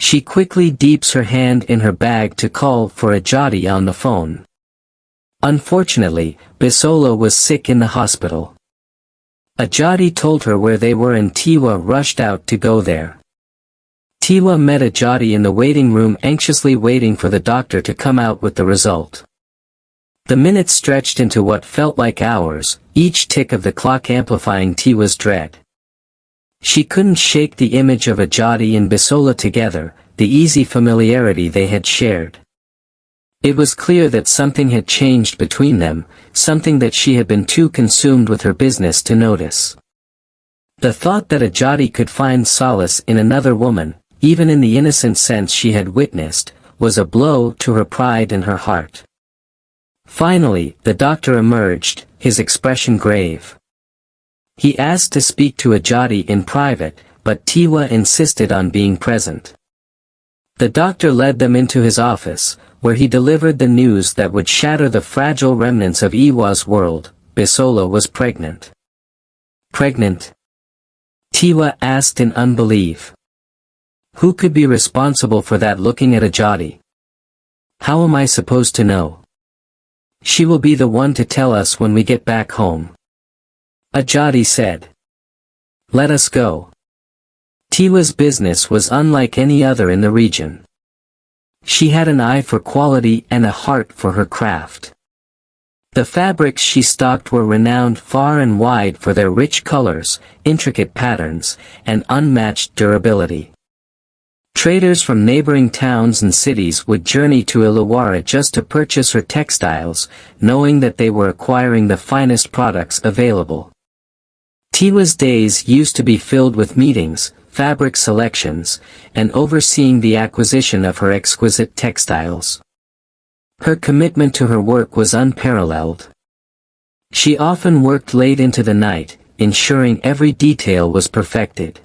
She quickly dips her hand in her bag to call for Ajadi on the phone. Unfortunately, Bisola was sick in the hospital. Ajadi told her where they were and Tiwa rushed out to go there. Tiwa met Ajadi in the waiting room, anxiously waiting for the doctor to come out with the result. The minutes stretched into what felt like hours, each tick of the clock amplifying Tiwa's dread. She couldn't shake the image of Ajadi and Bisola together, the easy familiarity they had shared. It was clear that something had changed between them, something that she had been too consumed with her business to notice. The thought that Ajadi could find solace in another woman, even in the innocent sense she had witnessed, was a blow to her pride and her heart. Finally, the doctor emerged, his expression grave. He asked to speak to Ajadi in private, but Tiwa insisted on being present. The doctor led them into his office, where he delivered the news that would shatter the fragile remnants of Iwa's world. Bisola was pregnant. Pregnant? Tiwa asked in unbelief. Who could be responsible for that? Looking at Ajadi. How am I supposed to know? She will be the one to tell us when we get back home. Ajadi said. Let us go. Tiwa's business was unlike any other in the region. She had an eye for quality and a heart for her craft. The fabrics she stocked were renowned far and wide for their rich colors, intricate patterns, and unmatched durability. Traders from neighboring towns and cities would journey to Illawarra just to purchase her textiles, knowing that they were acquiring the finest products available. Tiwa's days used to be filled with meetings, fabric selections, and overseeing the acquisition of her exquisite textiles. Her commitment to her work was unparalleled. She often worked late into the night, ensuring every detail was perfected.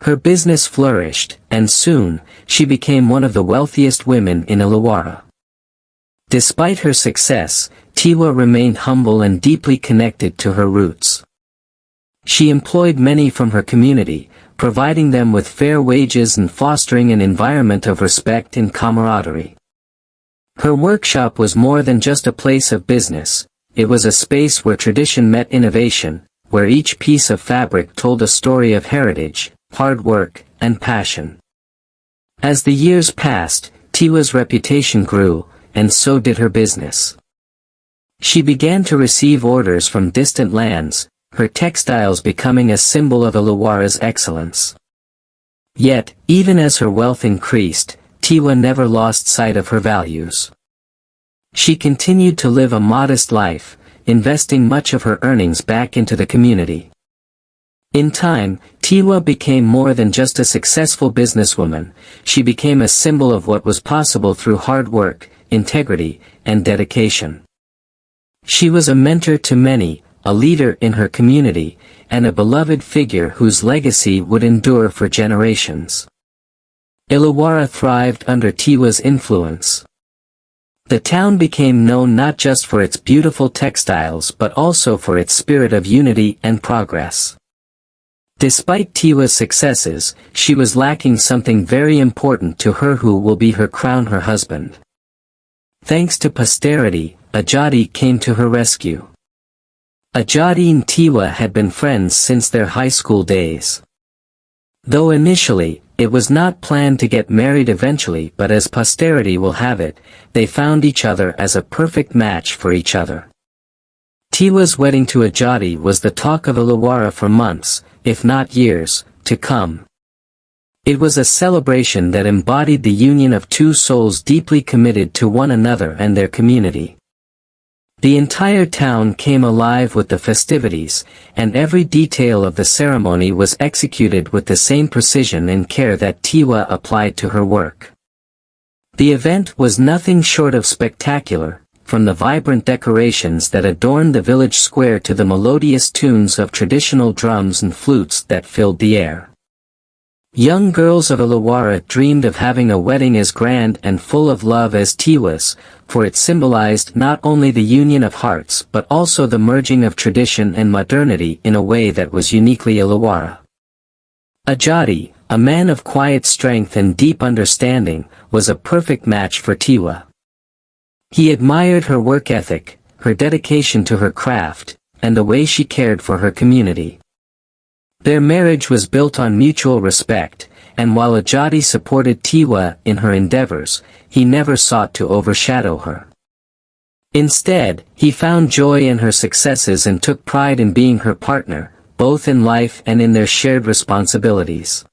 Her business flourished, and soon, she became one of the wealthiest women in Illawarra. Despite her success, Tiwa remained humble and deeply connected to her roots. She employed many from her community, providing them with fair wages and fostering an environment of respect and camaraderie. Her workshop was more than just a place of business, it was a space where tradition met innovation, where each piece of fabric told a story of heritage, hard work, and passion. As the years passed, Tiwa's reputation grew, and so did her business. She began to receive orders from distant lands, her textiles becoming a symbol of Illawarra's excellence. Yet, even as her wealth increased, Tiwa never lost sight of her values. She continued to live a modest life, investing much of her earnings back into the community. In time, Tiwa became more than just a successful businesswoman, she became a symbol of what was possible through hard work, integrity, and dedication. She was a mentor to many, a leader in her community, and a beloved figure whose legacy would endure for generations. Illawarra thrived under Tiwa's influence. The town became known not just for its beautiful textiles but also for its spirit of unity and progress. Despite Tiwa's successes, she was lacking something very important to her who will be her crown, her husband. Thanks to posterity, Ajadi came to her rescue. Ajadi and Tiwa had been friends since their high school days. Though initially, it was not planned to get married eventually, but as posterity will have it, they found each other as a perfect match for each other. Tiwa's wedding to Ajadi was the talk of Illawarra for months, if not years, to come. It was a celebration that embodied the union of two souls deeply committed to one another and their community. The entire town came alive with the festivities, and every detail of the ceremony was executed with the same precision and care that Tiwa applied to her work. The event was nothing short of spectacular, from the vibrant decorations that adorned the village square to the melodious tunes of traditional drums and flutes that filled the air. Young girls of Illawarra dreamed of having a wedding as grand and full of love as Tiwa's, for it symbolized not only the union of hearts but also the merging of tradition and modernity in a way that was uniquely Illawarra. Ajadi, a man of quiet strength and deep understanding, was a perfect match for Tiwa. He admired her work ethic, her dedication to her craft, and the way she cared for her community. Their marriage was built on mutual respect, and while Ajadi supported Tiwa in her endeavors, he never sought to overshadow her. Instead, he found joy in her successes and took pride in being her partner, both in life and in their shared responsibilities.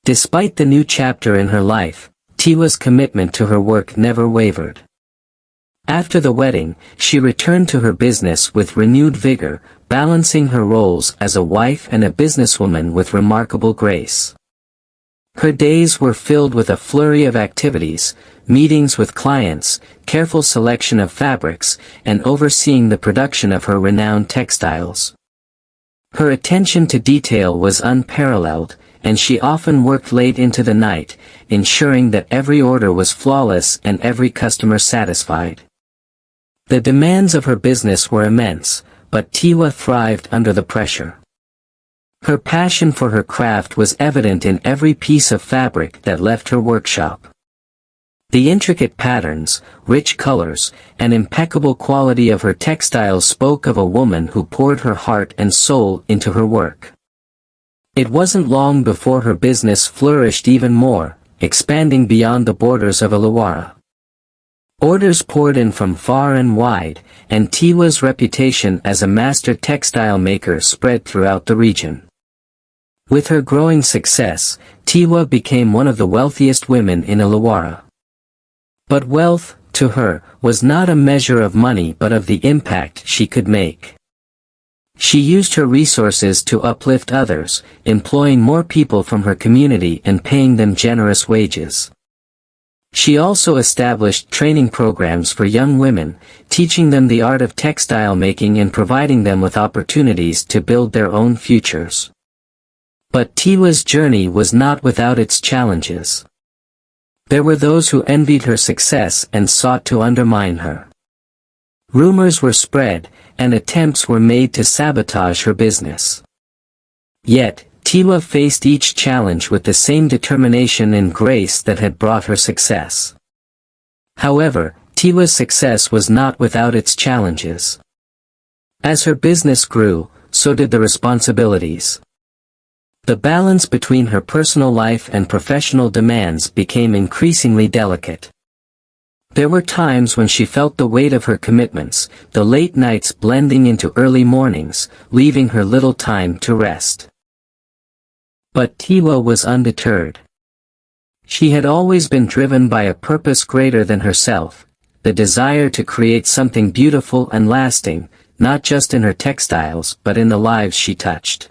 Despite the new chapter in her life, Tiwa's commitment to her work never wavered. After the wedding, she returned to her business with renewed vigor, balancing her roles as a wife and a businesswoman with remarkable grace. Her days were filled with a flurry of activities, meetings with clients, careful selection of fabrics, and overseeing the production of her renowned textiles. Her attention to detail was unparalleled, and she often worked late into the night, ensuring that every order was flawless and every customer satisfied. The demands of her business were immense, but Tiwa thrived under the pressure. Her passion for her craft was evident in every piece of fabric that left her workshop. The intricate patterns, rich colors, and impeccable quality of her textiles spoke of a woman who poured her heart and soul into her work. It wasn't long before her business flourished even more, expanding beyond the borders of Illawarra. Orders poured in from far and wide, and Tiwa's reputation as a master textile maker spread throughout the region. With her growing success, Tiwa became one of the wealthiest women in Illawarra. But wealth, to her, was not a measure of money but of the impact she could make. She used her resources to uplift others, employing more people from her community and paying them generous wages. She also established training programs for young women, teaching them the art of textile making and providing them with opportunities to build their own futures. But Tiwa's journey was not without its challenges. There were those who envied her success and sought to undermine her. Rumors were spread, and attempts were made to sabotage her business. Yet, Tiwa faced each challenge with the same determination and grace that had brought her success. However, Tiwa's success was not without its challenges. As her business grew, so did the responsibilities. The balance between her personal life and professional demands became increasingly delicate. There were times when she felt the weight of her commitments, the late nights blending into early mornings, leaving her little time to rest. But Tiwa was undeterred. She had always been driven by a purpose greater than herself, the desire to create something beautiful and lasting, not just in her textiles but in the lives she touched.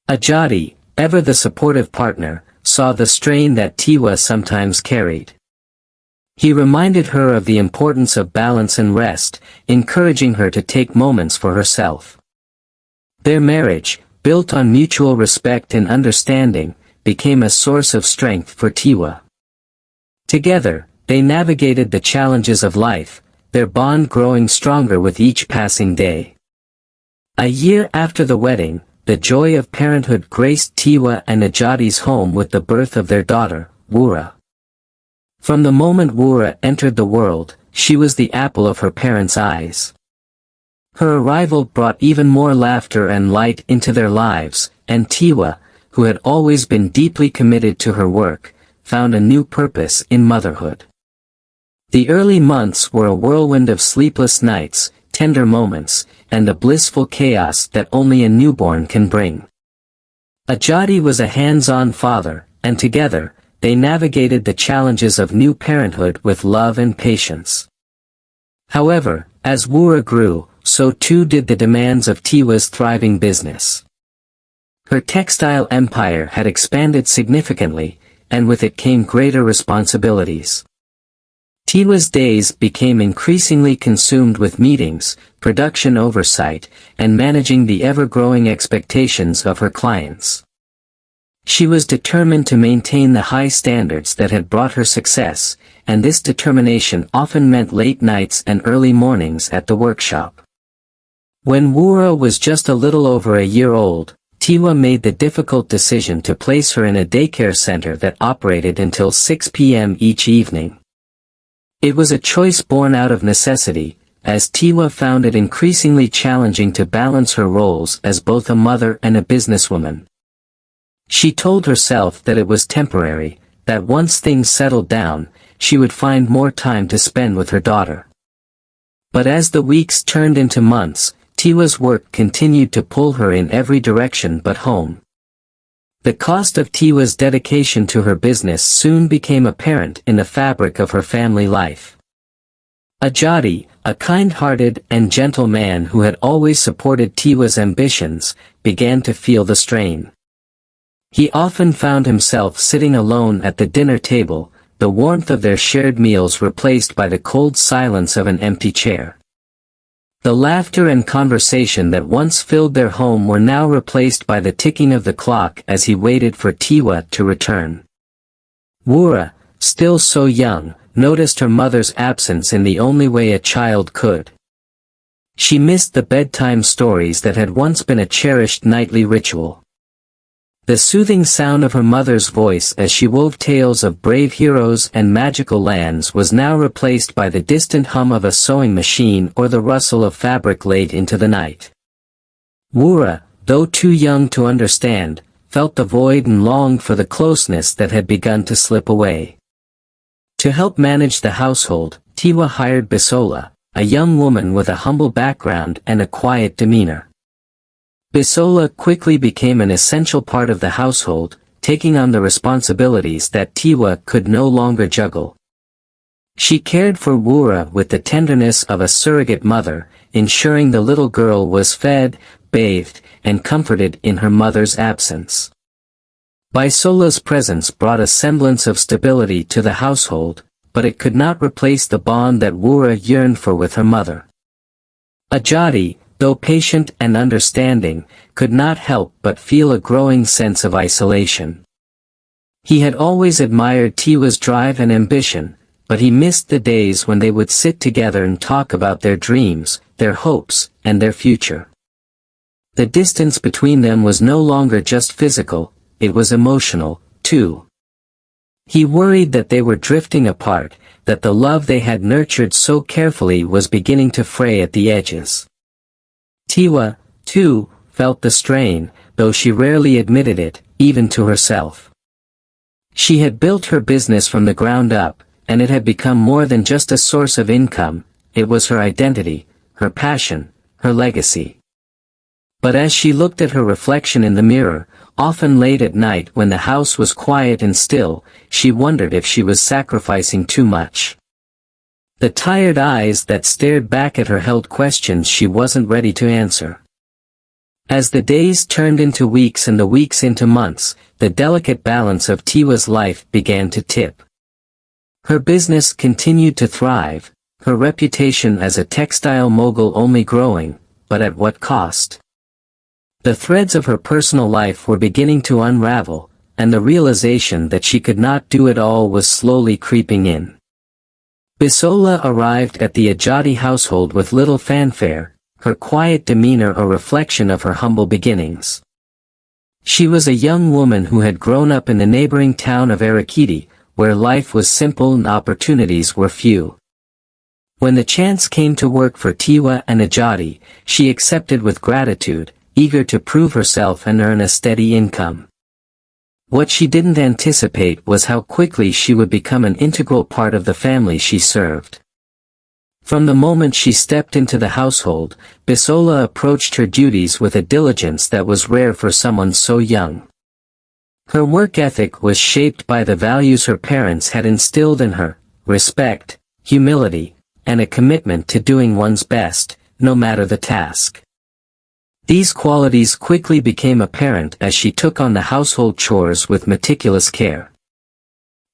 Ajadi, ever the supportive partner, saw the strain that Tiwa sometimes carried. He reminded her of the importance of balance and rest, encouraging her to take moments for herself. Their marriage, built on mutual respect and understanding, became a source of strength for Tiwa. Together, they navigated the challenges of life, their bond growing stronger with each passing day. A year after the wedding, the joy of parenthood graced Tiwa and Ajadi's home with the birth of their daughter, Wura. From the moment Wura entered the world, she was the apple of her parents' eyes. Her arrival brought even more laughter and light into their lives, and Tiwa, who had always been deeply committed to her work, found a new purpose in motherhood. The early months were a whirlwind of sleepless nights, tender moments, and the blissful chaos that only a newborn can bring. Ajadi was a hands-on father, and together, they navigated the challenges of new parenthood with love and patience. However, as Wura grew, so too did the demands of Tiwa's thriving business. Her textile empire had expanded significantly, and with it came greater responsibilities. Tiwa's days became increasingly consumed with meetings, production oversight, and managing the ever-growing expectations of her clients. She was determined to maintain the high standards that had brought her success, and this determination often meant late nights and early mornings at the workshop. When Wura was just a little over a year old, Tiwa made the difficult decision to place her in a daycare center that operated until 6 p.m. each evening. It was a choice born out of necessity, as Tiwa found it increasingly challenging to balance her roles as both a mother and a businesswoman. She told herself that it was temporary, that once things settled down, she would find more time to spend with her daughter. But as the weeks turned into months, Tiwa's work continued to pull her in every direction but home. The cost of Tiwa's dedication to her business soon became apparent in the fabric of her family life. Ajadi, a kind-hearted and gentle man who had always supported Tiwa's ambitions, began to feel the strain. He often found himself sitting alone at the dinner table, the warmth of their shared meals replaced by the cold silence of an empty chair. The laughter and conversation that once filled their home were now replaced by the ticking of the clock as he waited for Tiwa to return. Wura, still so young, noticed her mother's absence in the only way a child could. She missed the bedtime stories that had once been a cherished nightly ritual. The soothing sound of her mother's voice as she wove tales of brave heroes and magical lands was now replaced by the distant hum of a sewing machine or the rustle of fabric late into the night. Wura, though too young to understand, felt the void and longed for the closeness that had begun to slip away. To help manage the household, Tiwa hired Bisola, a young woman with a humble background and a quiet demeanor. Bisola quickly became an essential part of the household, taking on the responsibilities that Tiwa could no longer juggle. She cared for Wura with the tenderness of a surrogate mother, ensuring the little girl was fed, bathed, and comforted in her mother's absence. Bisola's presence brought a semblance of stability to the household, but it could not replace the bond that Wura yearned for with her mother. Ajadi, though patient and understanding, could not help but feel a growing sense of isolation. He had always admired Tiwa's drive and ambition, but he missed the days when they would sit together and talk about their dreams, their hopes, and their future. The distance between them was no longer just physical, it was emotional, too. He worried that they were drifting apart, that the love they had nurtured so carefully was beginning to fray at the edges. Tiwa, too, felt the strain, though she rarely admitted it, even to herself. She had built her business from the ground up, and it had become more than just a source of income, it was her identity, her passion, her legacy. But as she looked at her reflection in the mirror, often late at night when the house was quiet and still, she wondered if she was sacrificing too much. The tired eyes that stared back at her held questions she wasn't ready to answer. As the days turned into weeks and the weeks into months, the delicate balance of Tiwa's life began to tip. Her business continued to thrive, her reputation as a textile mogul only growing, but at what cost? The threads of her personal life were beginning to unravel, and the realization that she could not do it all was slowly creeping in. Bisola arrived at the Ajadi household with little fanfare, her quiet demeanor a reflection of her humble beginnings. She was a young woman who had grown up in the neighboring town of Arakiti, where life was simple and opportunities were few. When the chance came to work for Tiwa and Ajadi, she accepted with gratitude, eager to prove herself and earn a steady income. What she didn't anticipate was how quickly she would become an integral part of the family she served. From the moment she stepped into the household, Bisola approached her duties with a diligence that was rare for someone so young. Her work ethic was shaped by the values her parents had instilled in her: respect, humility, and a commitment to doing one's best, no matter the task. These qualities quickly became apparent as she took on the household chores with meticulous care.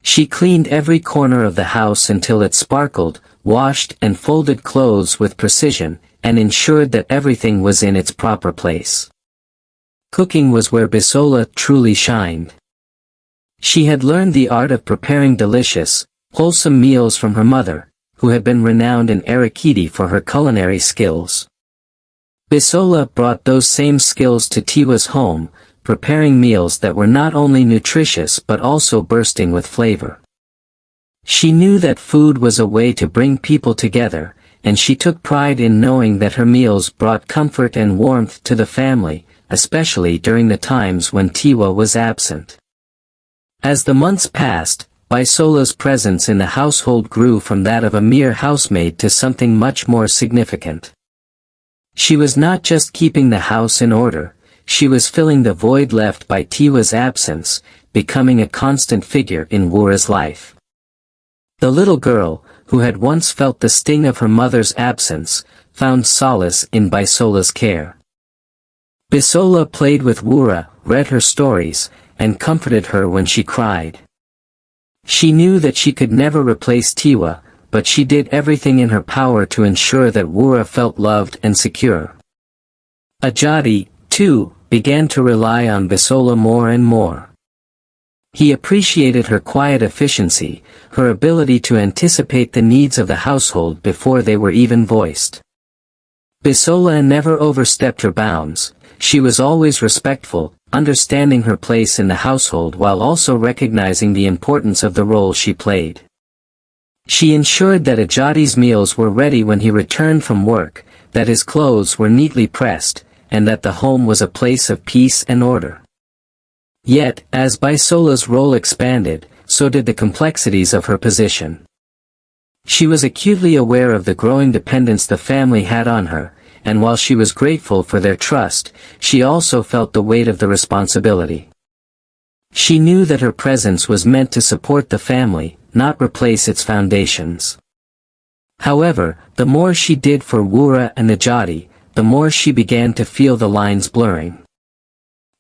She cleaned every corner of the house until it sparkled, washed and folded clothes with precision, and ensured that everything was in its proper place. Cooking was where Bisola truly shined. She had learned the art of preparing delicious, wholesome meals from her mother, who had been renowned in Arakiti for her culinary skills. Bisola brought those same skills to Tiwa's home, preparing meals that were not only nutritious but also bursting with flavor. She knew that food was a way to bring people together, and she took pride in knowing that her meals brought comfort and warmth to the family, especially during the times when Tiwa was absent. As the months passed, Bisola's presence in the household grew from that of a mere housemaid to something much more significant. She was not just keeping the house in order, she was filling the void left by Tiwa's absence, becoming a constant figure in Wura's life. The little girl, who had once felt the sting of her mother's absence, found solace in Bisola's care. Bisola played with Wura, read her stories, and comforted her when she cried. She knew that she could never replace Tiwa, but she did everything in her power to ensure that Wura felt loved and secure. Ajadi, too, began to rely on Bisola more and more. He appreciated her quiet efficiency, her ability to anticipate the needs of the household before they were even voiced. Bisola never overstepped her bounds. She was always respectful, understanding her place in the household while also recognizing the importance of the role she played. She ensured that Ajadi's meals were ready when he returned from work, that his clothes were neatly pressed, and that the home was a place of peace and order. Yet, as Bisola's role expanded, so did the complexities of her position. She was acutely aware of the growing dependence the family had on her, and while she was grateful for their trust, she also felt the weight of the responsibility. She knew that her presence was meant to support the family, not replace its foundations. However, the more she did for Wura and Ajadi, the more she began to feel the lines blurring.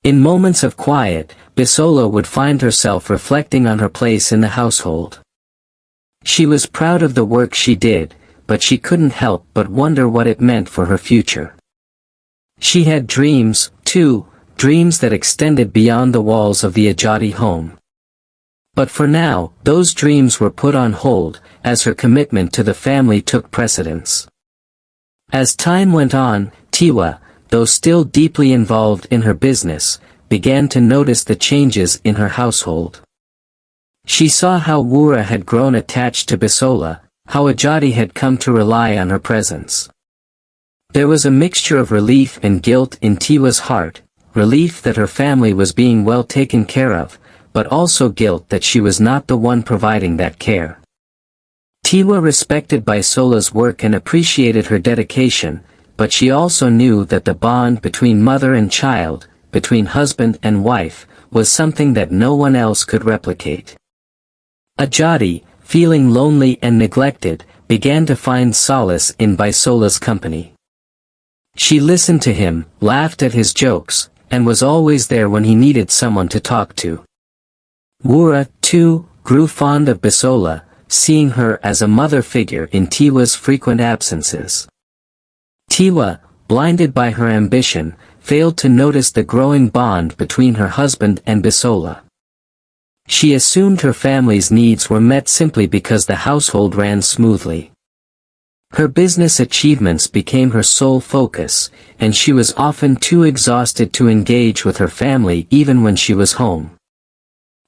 In moments of quiet, Bisola would find herself reflecting on her place in the household. She was proud of the work she did, but she couldn't help but wonder what it meant for her future. She had dreams, too, dreams that extended beyond the walls of the Ajadi home. But for now, those dreams were put on hold, as her commitment to the family took precedence. As time went on, Tiwa, though still deeply involved in her business, began to notice the changes in her household. She saw how Wura had grown attached to Bisola, how Ajadi had come to rely on her presence. There was a mixture of relief and guilt in Tiwa's heart, relief that her family was being well taken care of, but also guilt that she was not the one providing that care. Tiwa respected Bisola's work and appreciated her dedication, but she also knew that the bond between mother and child, between husband and wife, was something that no one else could replicate. Ajadi, feeling lonely and neglected, began to find solace in Bisola's company. She listened to him, laughed at his jokes, and was always there when he needed someone to talk to. Wura, too, grew fond of Bisola, seeing her as a mother figure in Tiwa's frequent absences. Tiwa, blinded by her ambition, failed to notice the growing bond between her husband and Bisola. She assumed her family's needs were met simply because the household ran smoothly. Her business achievements became her sole focus, and she was often too exhausted to engage with her family even when she was home.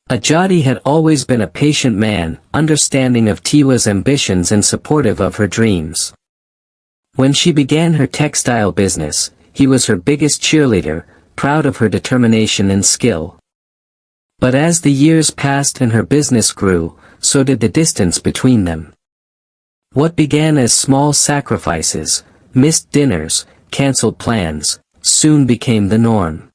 Ajadi had always been a patient man, understanding of Tiwa's ambitions and supportive of her dreams. When she began her textile business, he was her biggest cheerleader, proud of her determination and skill. But as the years passed and her business grew, so did the distance between them. What began as small sacrifices, missed dinners, cancelled plans, soon became the norm.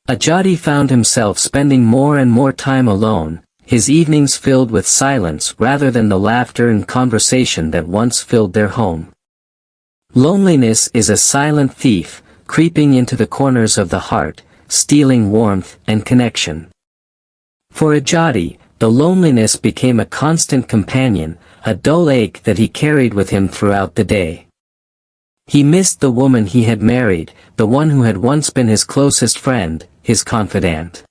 Ajadi found himself spending more and more time alone, his evenings filled with silence rather than the laughter and conversation that once filled their home. Loneliness is a silent thief, creeping into the corners of the heart, stealing warmth and connection. For Ajadi, the loneliness became a constant companion, a dull ache that he carried with him throughout the day. He missed the woman he had married, the one who had once been his closest friend, his confidant.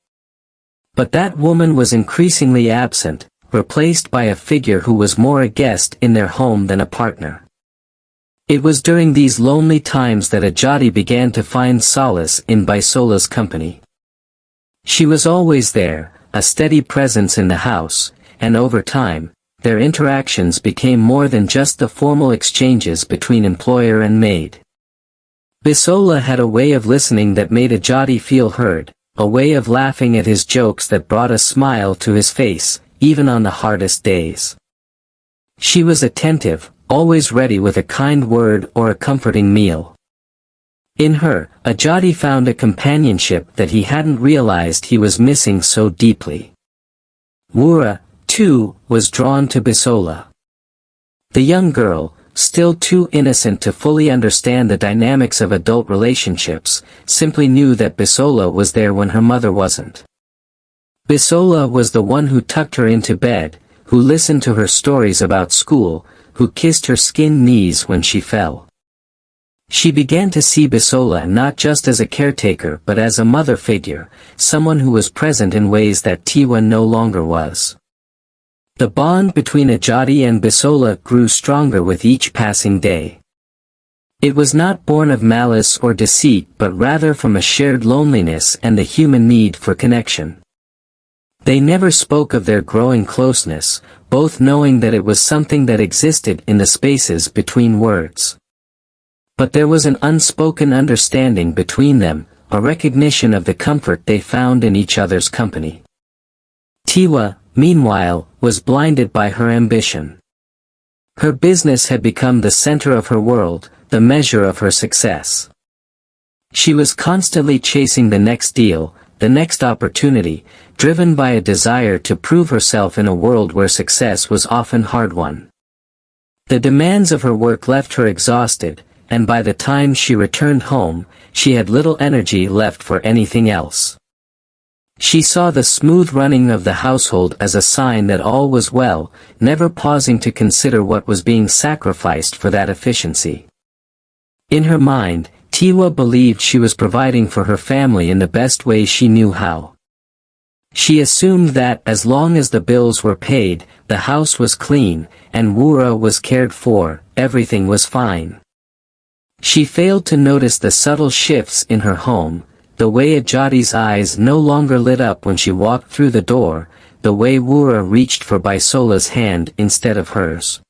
But that woman was increasingly absent, replaced by a figure who was more a guest in their home than a partner. It was during these lonely times that Ajadi began to find solace in Bisola's company. She was always there, a steady presence in the house, and over time, their interactions became more than just the formal exchanges between employer and maid. Bisola had a way of listening that made Ajadi feel heard, a way of laughing at his jokes that brought a smile to his face, even on the hardest days. She was attentive, always ready with a kind word or a comforting meal. In her, Ajadi found a companionship that he hadn't realized he was missing so deeply. Wura, too, was drawn to Bisola. The young girl, still too innocent to fully understand the dynamics of adult relationships, simply knew that Bisola was there when her mother wasn't. Bisola was the one who tucked her into bed, who listened to her stories about school, who kissed her skinned knees when she fell. She began to see Bisola not just as a caretaker but as a mother figure, someone who was present in ways that Tiwa no longer was. The bond between Ajadi and Bisola grew stronger with each passing day. It was not born of malice or deceit but rather from a shared loneliness and the human need for connection. They never spoke of their growing closeness, both knowing that it was something that existed in the spaces between words. But there was an unspoken understanding between them, a recognition of the comfort they found in each other's company. Tiwa, meanwhile, was blinded by her ambition. Her business had become the center of her world, the measure of her success. She was constantly chasing the next deal, the next opportunity, driven by a desire to prove herself in a world where success was often hard-won. The demands of her work left her exhausted, and by the time she returned home, she had little energy left for anything else. She saw the smooth running of the household as a sign that all was well, never pausing to consider what was being sacrificed for that efficiency. In her mind, Tiwa believed she was providing for her family in the best way she knew how. She assumed that as long as the bills were paid, the house was clean, and Wura was cared for, everything was fine. She failed to notice the subtle shifts in her home, the way Ajadi's eyes no longer lit up when she walked through the door, the way Wura reached for Bisola's hand instead of hers.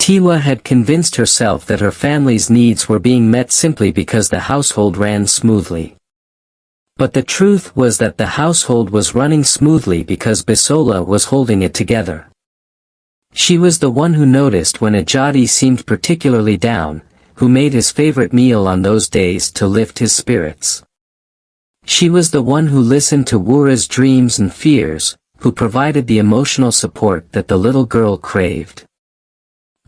Tiwa had convinced herself that her family's needs were being met simply because the household ran smoothly. But the truth was that the household was running smoothly because Bisola was holding it together. She was the one who noticed when Ajadi seemed particularly down, who made his favorite meal on those days to lift his spirits. She was the one who listened to Wura's dreams and fears, who provided the emotional support that the little girl craved.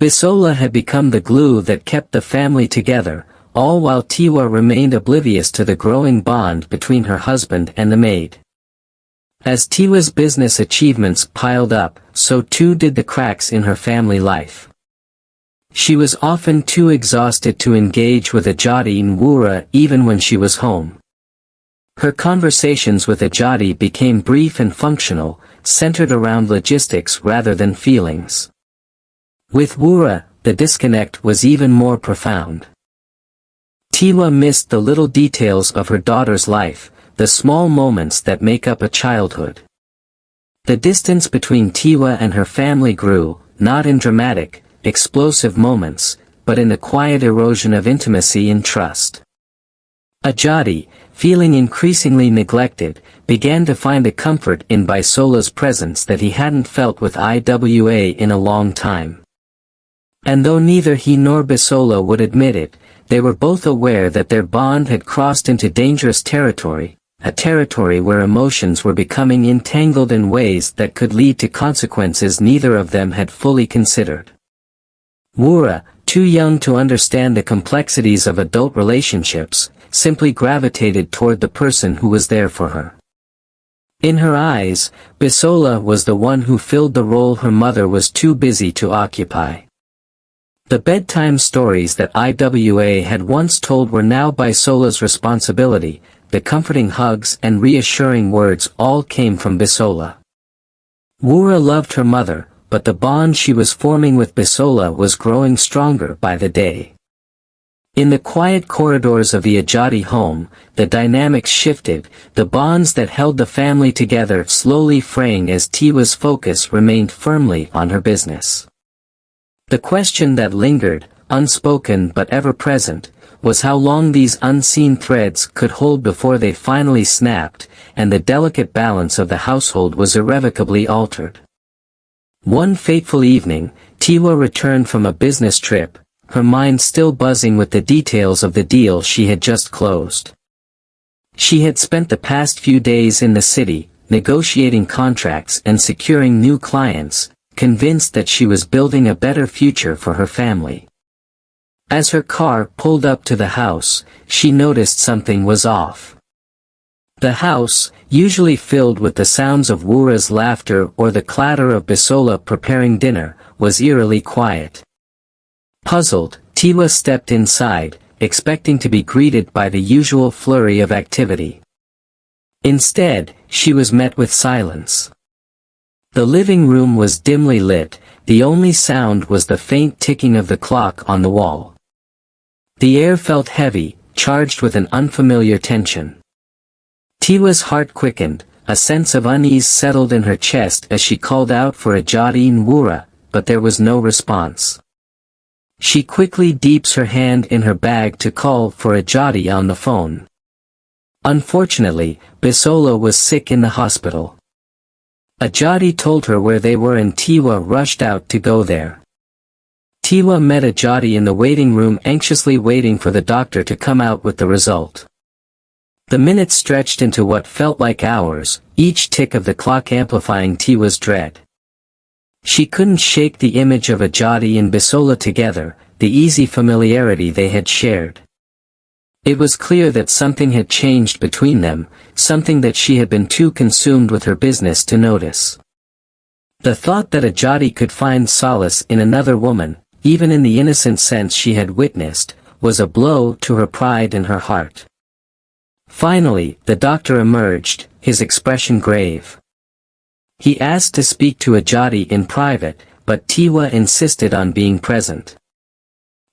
Bisola had become the glue that kept the family together, all while Tiwa remained oblivious to the growing bond between her husband and the maid. As Tiwa's business achievements piled up, so too did the cracks in her family life. She was often too exhausted to engage with Ajadi and Wura even when she was home. Her conversations with Ajadi became brief and functional, centered around logistics rather than feelings. With Wura, the disconnect was even more profound. Tiwa missed the little details of her daughter's life, the small moments that make up a childhood. The distance between Tiwa and her family grew, not in dramatic, explosive moments, but in the quiet erosion of intimacy and trust. Ajadi, feeling increasingly neglected, began to find a comfort in Bisola's presence that he hadn't felt with Iwa in a long time. And though neither he nor Bisola would admit it, they were both aware that their bond had crossed into dangerous territory, a territory where emotions were becoming entangled in ways that could lead to consequences neither of them had fully considered. Wura, too young to understand the complexities of adult relationships, simply gravitated toward the person who was there for her. In her eyes, Bisola was the one who filled the role her mother was too busy to occupy. The bedtime stories that Iwa had once told were now Bisola's responsibility, the comforting hugs and reassuring words all came from Bisola. Wura loved her mother, but the bond she was forming with Bisola was growing stronger by the day. In the quiet corridors of the Ajati home, the dynamics shifted, the bonds that held the family together slowly fraying as Tiwa's focus remained firmly on her business. The question that lingered, unspoken but ever-present, was how long these unseen threads could hold before they finally snapped, and the delicate balance of the household was irrevocably altered. One fateful evening, Tiwa returned from a business trip, her mind still buzzing with the details of the deal she had just closed. She had spent the past few days in the city, negotiating contracts and securing new clients, convinced that she was building a better future for her family. As her car pulled up to the house, she noticed something was off. The house, usually filled with the sounds of Wura's laughter or the clatter of Bisola preparing dinner, was eerily quiet. Puzzled, Tiwa stepped inside, expecting to be greeted by the usual flurry of activity. Instead, she was met with silence. The living room was dimly lit, the only sound was the faint ticking of the clock on the wall. The air felt heavy, charged with an unfamiliar tension. Tiwa's heart quickened, a sense of unease settled in her chest as she called out for Ajati and Wura, but there was no response. She quickly dips her hand in her bag to call for Ajati on the phone. Unfortunately, Bisola was sick in the hospital. Ajati told her where they were and Tiwa rushed out to go there. Tiwa met Ajati in the waiting room, anxiously waiting for the doctor to come out with the result. The minutes stretched into what felt like hours, each tick of the clock amplifying Tiwa's dread. She couldn't shake the image of Ajati and Bisola together, the easy familiarity they had shared. It was clear that something had changed between them, something that she had been too consumed with her business to notice. The thought that Ajati could find solace in another woman, even in the innocent sense she had witnessed, was a blow to her pride and her heart. Finally, the doctor emerged, his expression grave. He asked to speak to Ajati in private, but Tiwa insisted on being present.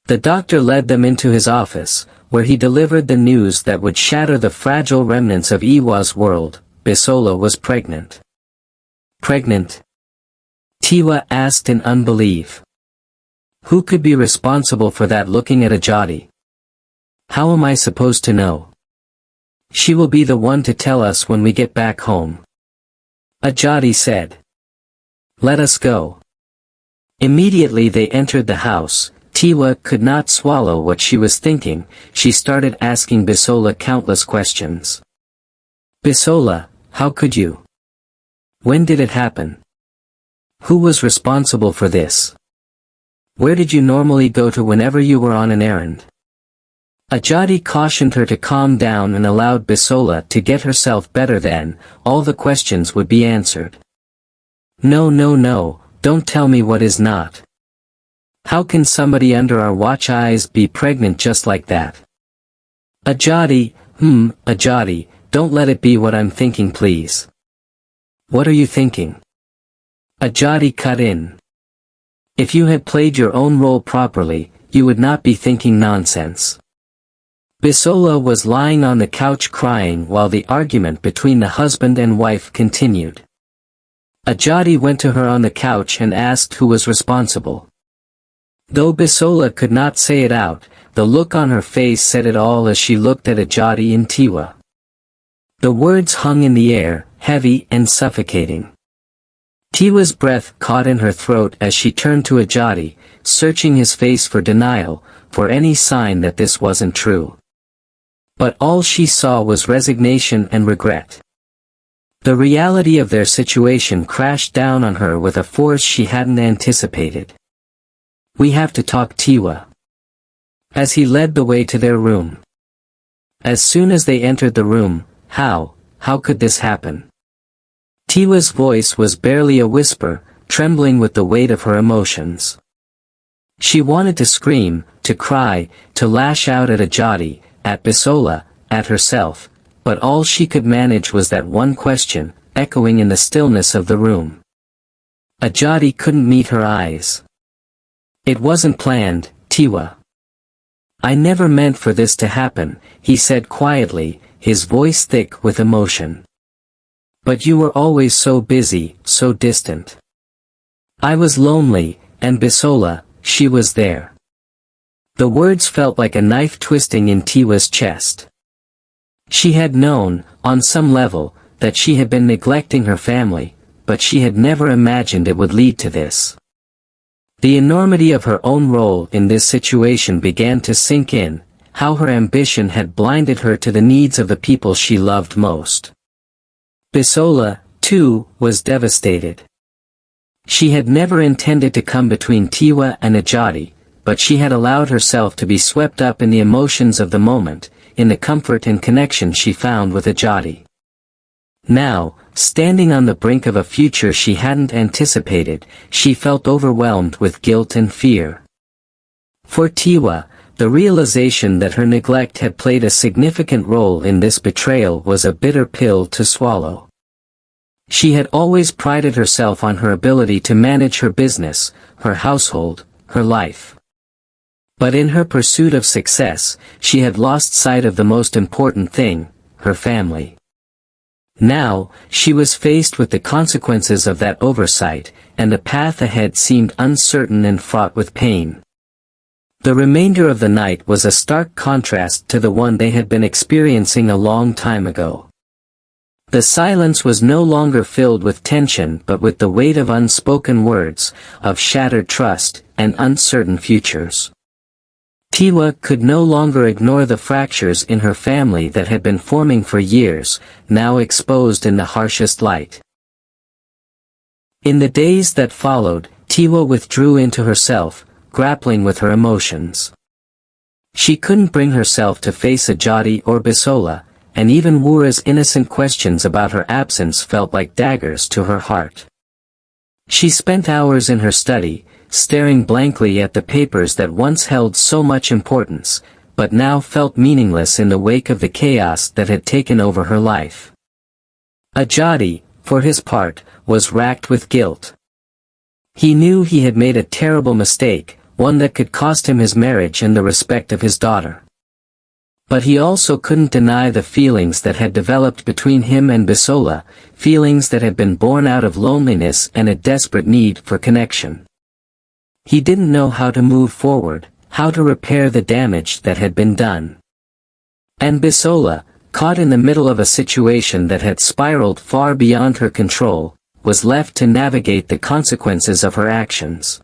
The doctor led them into his office, where he delivered the news that would shatter the fragile remnants of Iwa's world. Bisola was pregnant. Pregnant? Tiwa asked in unbelief. Who could be responsible for that? Looking at Ajati. How am I supposed to know? She will be the one to tell us when we get back home. Ajati said. Let us go. Immediately they entered the house. Tiwa could not swallow what she was thinking. She started asking Bisola countless questions. Bisola, how could you? When did it happen? Who was responsible for this? Where did you normally go to whenever you were on an errand? Ajati cautioned her to calm down and allowed Bisola to get herself better, then all the questions would be answered. No, don't tell me what is not. How can somebody under our watch eyes be pregnant just like that? Ajati, Ajati, don't let it be what I'm thinking, please. What are you thinking? Ajati cut in. If you had played your own role properly, you would not be thinking nonsense. Bisola was lying on the couch crying while the argument between the husband and wife continued. Ajati went to her on the couch and asked who was responsible. Though Bisola could not say it out, the look on her face said it all as she looked at Ajati and Tiwa. The words hung in the air, heavy and suffocating. Tiwa's breath caught in her throat as she turned to Ajati, searching his face for denial, for any sign that this wasn't true. But all she saw was resignation and regret. The reality of their situation crashed down on her with a force she hadn't anticipated. We have to talk, Tiwa. As he led the way to their room. As soon as they entered the room, how could this happen? Tiwa's voice was barely a whisper, trembling with the weight of her emotions. She wanted to scream, to cry, to lash out at Ajati, at Bisola, at herself, but all she could manage was that one question, echoing in the stillness of the room. Ajadi couldn't meet her eyes. It wasn't planned, Tiwa. I never meant for this to happen, he said quietly, his voice thick with emotion. But you were always so busy, so distant. I was lonely, and Bisola, she was there. The words felt like a knife twisting in Tiwa's chest. She had known, on some level, that she had been neglecting her family, but she had never imagined it would lead to this. The enormity of her own role in this situation began to sink in, how her ambition had blinded her to the needs of the people she loved most. Bisola, too, was devastated. She had never intended to come between Tiwa and Ajadi, but she had allowed herself to be swept up in the emotions of the moment, in the comfort and connection she found with Ajadi. Now, standing on the brink of a future she hadn't anticipated, she felt overwhelmed with guilt and fear. For Tiwa, the realization that her neglect had played a significant role in this betrayal was a bitter pill to swallow. She had always prided herself on her ability to manage her business, her household, her life. But in her pursuit of success, she had lost sight of the most important thing, her family. Now, she was faced with the consequences of that oversight, and the path ahead seemed uncertain and fraught with pain. The remainder of the night was a stark contrast to the one they had been experiencing a long time ago. The silence was no longer filled with tension but with the weight of unspoken words, of shattered trust, and uncertain futures. Tiwa could no longer ignore the fractures in her family that had been forming for years, now exposed in the harshest light. In the days that followed, Tiwa withdrew into herself, grappling with her emotions. She couldn't bring herself to face Ajadi or Bisola, and even Wura's innocent questions about her absence felt like daggers to her heart. She spent hours in her study, staring blankly at the papers that once held so much importance, but now felt meaningless in the wake of the chaos that had taken over her life. Ajadi, for his part, was racked with guilt. He knew he had made a terrible mistake, one that could cost him his marriage and the respect of his daughter. But he also couldn't deny the feelings that had developed between him and Bisola, feelings that had been born out of loneliness and a desperate need for connection. He didn't know how to move forward, how to repair the damage that had been done. And Bisola, caught in the middle of a situation that had spiraled far beyond her control, was left to navigate the consequences of her actions.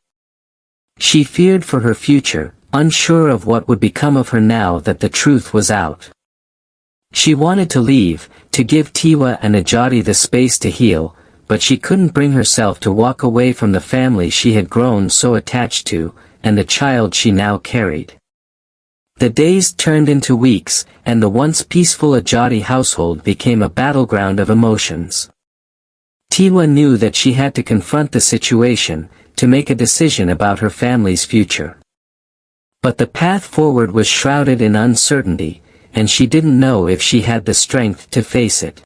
She feared for her future, unsure of what would become of her now that the truth was out. She wanted to leave, to give Tiwa and Ajadi the space to heal, but she couldn't bring herself to walk away from the family she had grown so attached to, and the child she now carried. The days turned into weeks, and the once peaceful Ajadi household became a battleground of emotions. Tiwa knew that she had to confront the situation, to make a decision about her family's future. But the path forward was shrouded in uncertainty, and she didn't know if she had the strength to face it.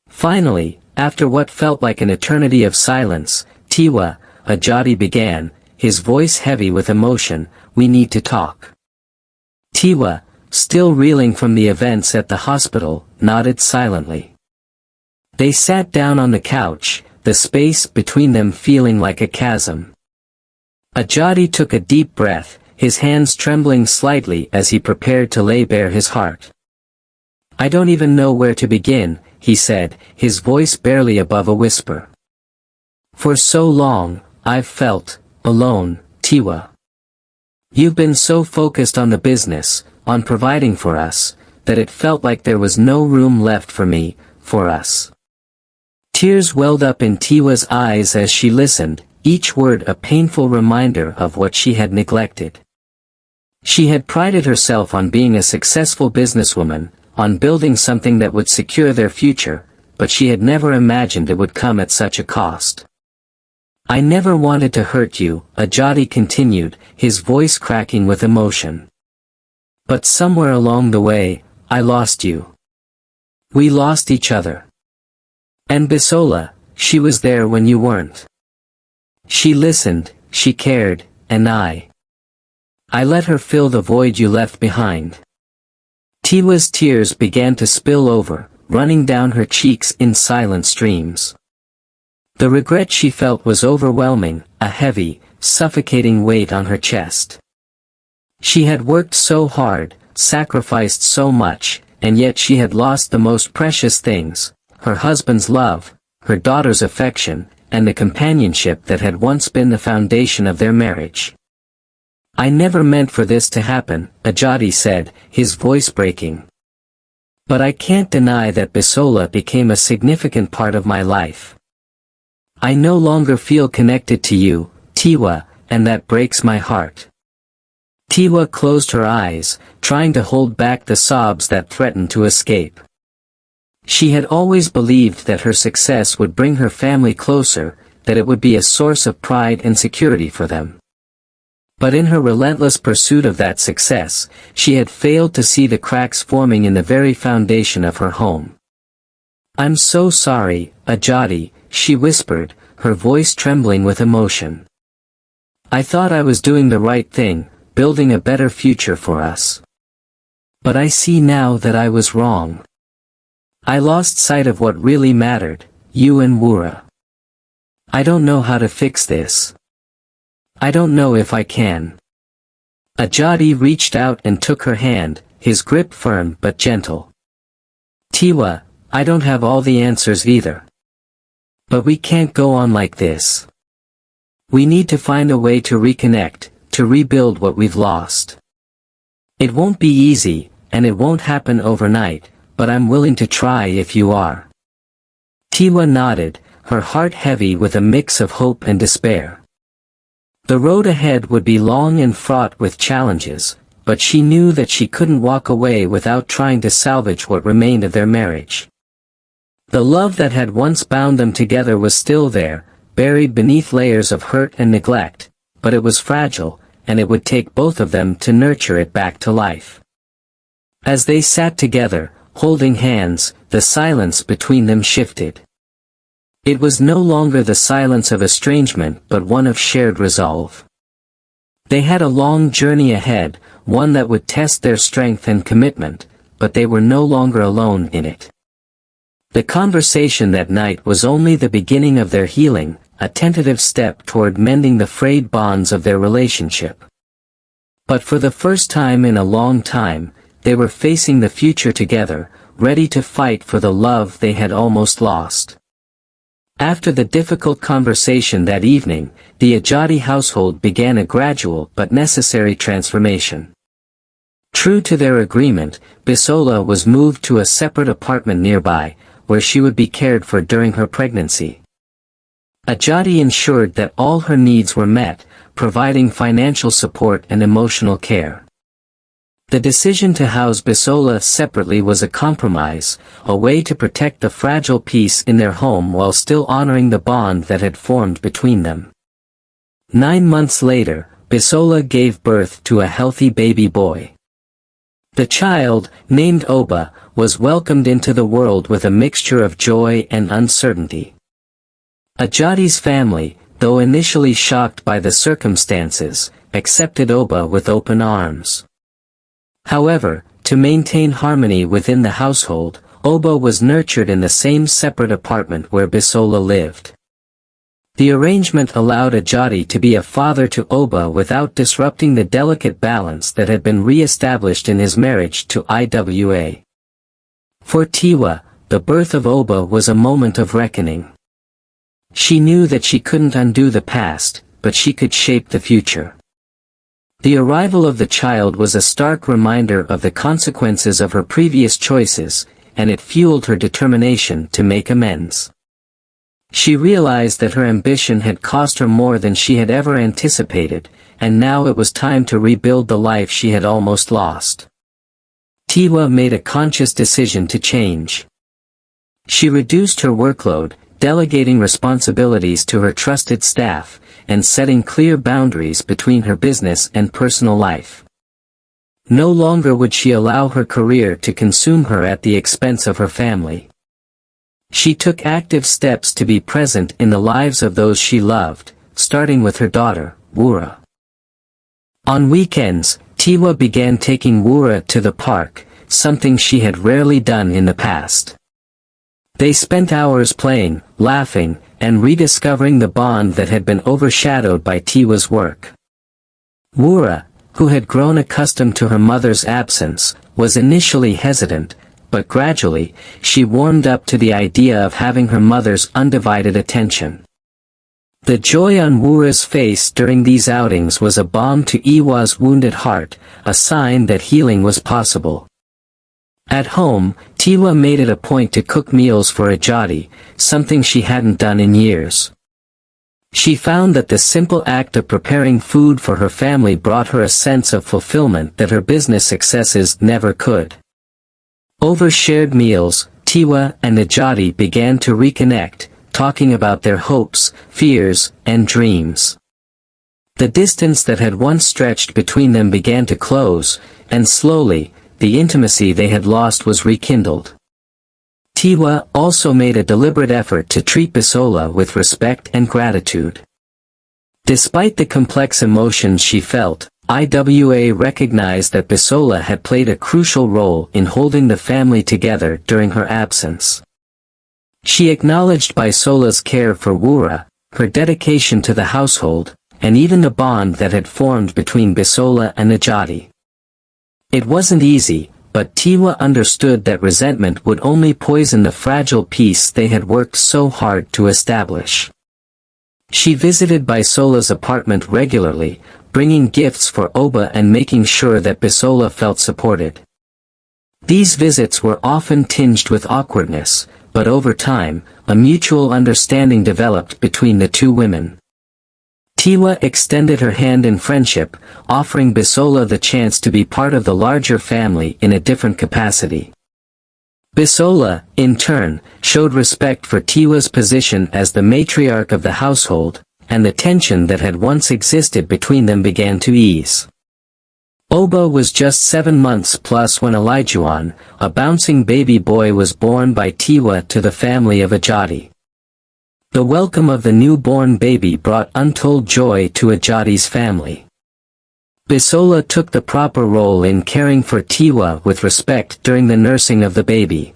Finally, after what felt like an eternity of silence, Tiwa, Ajadi began, his voice heavy with emotion, "We need to talk." Tiwa, still reeling from the events at the hospital, nodded silently. They sat down on the couch, the space between them feeling like a chasm. Ajadi took a deep breath, his hands trembling slightly as he prepared to lay bare his heart. "I don't even know where to begin," he said, his voice barely above a whisper. "For so long, I've felt alone, Tiwa. You've been so focused on the business, on providing for us, that it felt like there was no room left for me, for us." Tears welled up in Tiwa's eyes as she listened, each word a painful reminder of what she had neglected. She had prided herself on being a successful businesswoman, on building something that would secure their future, but she had never imagined it would come at such a cost. "I never wanted to hurt you," Ajadi continued, his voice cracking with emotion. "But somewhere along the way, I lost you. We lost each other. And Bisola, she was there when you weren't. She listened, she cared, and I let her fill the void you left behind. Tiwa's tears began to spill over, running down her cheeks in silent streams. The regret she felt was overwhelming, a heavy, suffocating weight on her chest. She had worked so hard, sacrificed so much, and yet she had lost the most precious things, her husband's love, her daughter's affection, and the companionship that had once been the foundation of their marriage. "I never meant for this to happen," Ajadi said, his voice breaking. "But I can't deny that Bisola became a significant part of my life. I no longer feel connected to you, Tiwa, and that breaks my heart." Tiwa closed her eyes, trying to hold back the sobs that threatened to escape. She had always believed that her success would bring her family closer, that it would be a source of pride and security for them. But in her relentless pursuit of that success, she had failed to see the cracks forming in the very foundation of her home. "I'm so sorry, Ajadi," she whispered, her voice trembling with emotion. "I thought I was doing the right thing, building a better future for us. But I see now that I was wrong. I lost sight of what really mattered, you and Wura. I don't know how to fix this. I don't know if I can." Ajadi reached out and took her hand, his grip firm but gentle. "Tiwa, I don't have all the answers either. But we can't go on like this. We need to find a way to reconnect, to rebuild what we've lost. It won't be easy, and it won't happen overnight, but I'm willing to try if you are." Tiwa nodded, her heart heavy with a mix of hope and despair. The road ahead would be long and fraught with challenges, but she knew that she couldn't walk away without trying to salvage what remained of their marriage. The love that had once bound them together was still there, buried beneath layers of hurt and neglect, but it was fragile, and it would take both of them to nurture it back to life. As they sat together, holding hands, the silence between them shifted. It was no longer the silence of estrangement but one of shared resolve. They had a long journey ahead, one that would test their strength and commitment, but they were no longer alone in it. The conversation that night was only the beginning of their healing, a tentative step toward mending the frayed bonds of their relationship. But for the first time in a long time, they were facing the future together, ready to fight for the love they had almost lost. After the difficult conversation that evening, the Ajadi household began a gradual but necessary transformation. True to their agreement, Bisola was moved to a separate apartment nearby, where she would be cared for during her pregnancy. Ajadi ensured that all her needs were met, providing financial support and emotional care. The decision to house Bisola separately was a compromise, a way to protect the fragile peace in their home while still honoring the bond that had formed between them. 9 months later, Bisola gave birth to a healthy baby boy. The child, named Oba, was welcomed into the world with a mixture of joy and uncertainty. Ajadi's family, though initially shocked by the circumstances, accepted Oba with open arms. However, to maintain harmony within the household, Oba was nurtured in the same separate apartment where Bisola lived. The arrangement allowed Ajadi to be a father to Oba without disrupting the delicate balance that had been re-established in his marriage to Iwa. For Tiwa, the birth of Oba was a moment of reckoning. She knew that she couldn't undo the past, but she could shape the future. The arrival of the child was a stark reminder of the consequences of her previous choices, and it fueled her determination to make amends. She realized that her ambition had cost her more than she had ever anticipated, and now it was time to rebuild the life she had almost lost. Tiwa made a conscious decision to change. She reduced her workload, delegating responsibilities to her trusted staff, and setting clear boundaries between her business and personal life. No longer would she allow her career to consume her at the expense of her family. She took active steps to be present in the lives of those she loved, starting with her daughter, Wura. On weekends, Tiwa began taking Wura to the park, something she had rarely done in the past. They spent hours playing, laughing, and rediscovering the bond that had been overshadowed by Tiwa's work. Wura, who had grown accustomed to her mother's absence, was initially hesitant, but gradually, she warmed up to the idea of having her mother's undivided attention. The joy on Wura's face during these outings was a balm to Tiwa's wounded heart, a sign that healing was possible. At home, Tiwa made it a point to cook meals for Ajadi, something she hadn't done in years. She found that the simple act of preparing food for her family brought her a sense of fulfillment that her business successes never could. Over shared meals, Tiwa and Ajadi began to reconnect, talking about their hopes, fears, and dreams. The distance that had once stretched between them began to close, and slowly, the intimacy they had lost was rekindled. Tiwa also made a deliberate effort to treat Bisola with respect and gratitude. Despite the complex emotions she felt, Iwa recognized that Bisola had played a crucial role in holding the family together during her absence. She acknowledged Bisola's care for Wura, her dedication to the household, and even the bond that had formed between Bisola and Ajadi. It wasn't easy, but Tiwa understood that resentment would only poison the fragile peace they had worked so hard to establish. She visited Bisola's apartment regularly, bringing gifts for Oba and making sure that Bisola felt supported. These visits were often tinged with awkwardness, but over time, a mutual understanding developed between the two women. Tiwa extended her hand in friendship, offering Bisola the chance to be part of the larger family in a different capacity. Bisola, in turn, showed respect for Tiwa's position as the matriarch of the household, and the tension that had once existed between them began to ease. Oba was just 7 months plus when Elijuan, a bouncing baby boy, was born by Tiwa to the family of Ajadi. The welcome of the newborn baby brought untold joy to Ajadi's family. Bisola took the proper role in caring for Tiwa with respect during the nursing of the baby.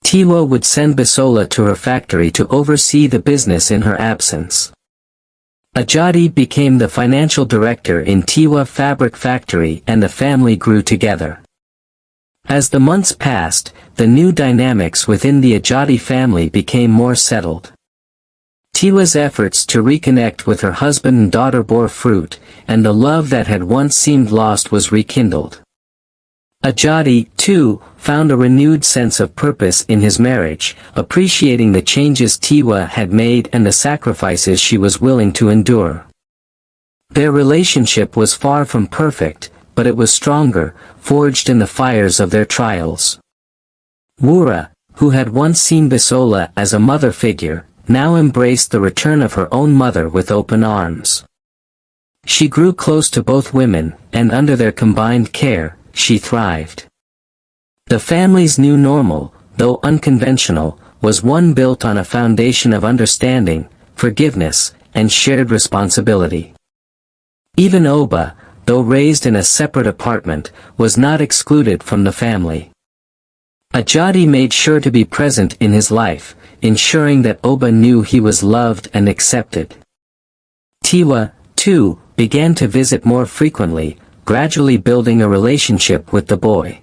Tiwa would send Bisola to her factory to oversee the business in her absence. Ajadi became the financial director in Tiwa Fabric Factory and the family grew together. As the months passed, the new dynamics within the Ajadi family became more settled. Tiwa's efforts to reconnect with her husband and daughter bore fruit, and the love that had once seemed lost was rekindled. Ajadi, too, found a renewed sense of purpose in his marriage, appreciating the changes Tiwa had made and the sacrifices she was willing to endure. Their relationship was far from perfect, but it was stronger, forged in the fires of their trials. Wura, who had once seen Bisola as a mother figure, now embraced the return of her own mother with open arms. She grew close to both women, and under their combined care, she thrived. The family's new normal, though unconventional, was one built on a foundation of understanding, forgiveness, and shared responsibility. Even Oba, though raised in a separate apartment, was not excluded from the family. Ajadi made sure to be present in his life, ensuring that Oba knew he was loved and accepted. Tiwa, too, began to visit more frequently, gradually building a relationship with the boy.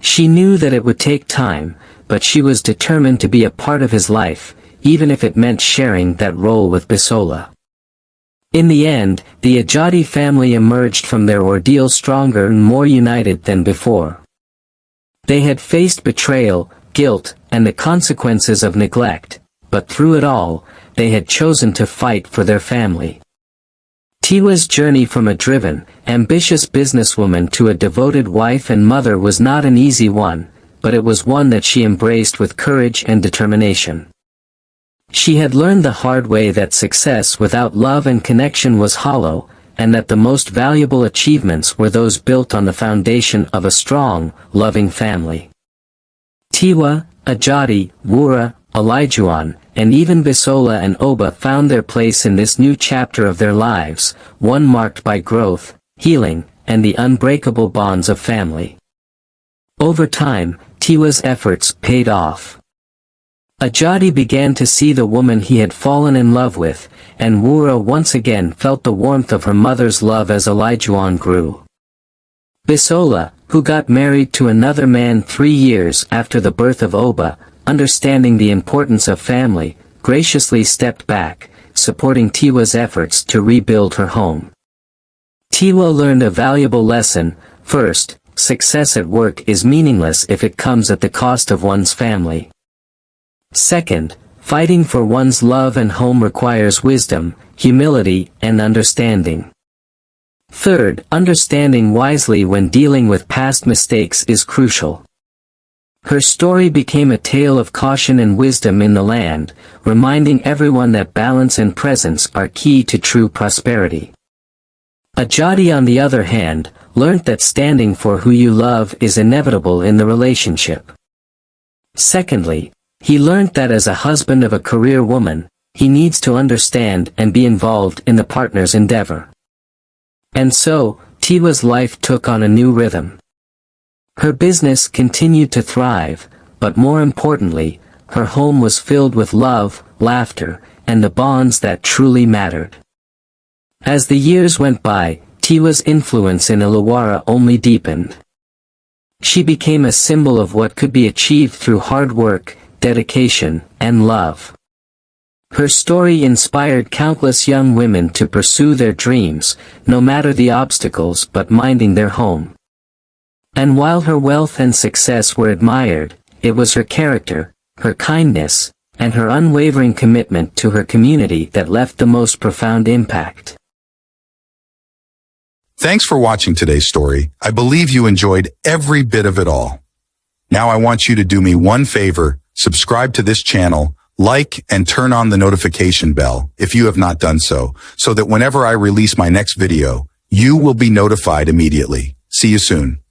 She knew that it would take time, but she was determined to be a part of his life, even if it meant sharing that role with Bisola. In the end, the Ajadi family emerged from their ordeal stronger and more united than before. They had faced betrayal, guilt, and the consequences of neglect, but through it all, they had chosen to fight for their family. Tiwa's journey from a driven, ambitious businesswoman to a devoted wife and mother was not an easy one, but it was one that she embraced with courage and determination. She had learned the hard way that success without love and connection was hollow, and that the most valuable achievements were those built on the foundation of a strong, loving family. Tiwa, Ajadi, Wura, Elijuan, and even Bisola and Oba found their place in this new chapter of their lives, one marked by growth, healing, and the unbreakable bonds of family. Over time, Tiwa's efforts paid off. Ajadi began to see the woman he had fallen in love with, and Wura once again felt the warmth of her mother's love as Elijuan grew. Bisola, who got married to another man 3 years after the birth of Oba, understanding the importance of family, graciously stepped back, supporting Tiwa's efforts to rebuild her home. Tiwa learned a valuable lesson. First, success at work is meaningless if it comes at the cost of one's family. Second, fighting for one's love and home requires wisdom, humility, and understanding. Third, understanding wisely when dealing with past mistakes is crucial. Her story became a tale of caution and wisdom in the land, reminding everyone that balance and presence are key to true prosperity. Ajadi, on the other hand, learnt that standing for who you love is inevitable in the relationship. Secondly, he learnt that as a husband of a career woman, he needs to understand and be involved in the partner's endeavor. And so, Tiwa's life took on a new rhythm. Her business continued to thrive, but more importantly, her home was filled with love, laughter, and the bonds that truly mattered. As the years went by, Tiwa's influence in Illawarra only deepened. She became a symbol of what could be achieved through hard work, dedication, and love. Her story inspired countless young women to pursue their dreams, no matter the obstacles, but minding their home. And while her wealth and success were admired, it was her character, her kindness, and her unwavering commitment to her community that left the most profound impact. Thanks for watching today's story. I believe you enjoyed every bit of it all. Now I want you to do me one favor, subscribe to this channel, like and turn on the notification bell if you have not done so that whenever I release my next video, you will be notified immediately. See you soon.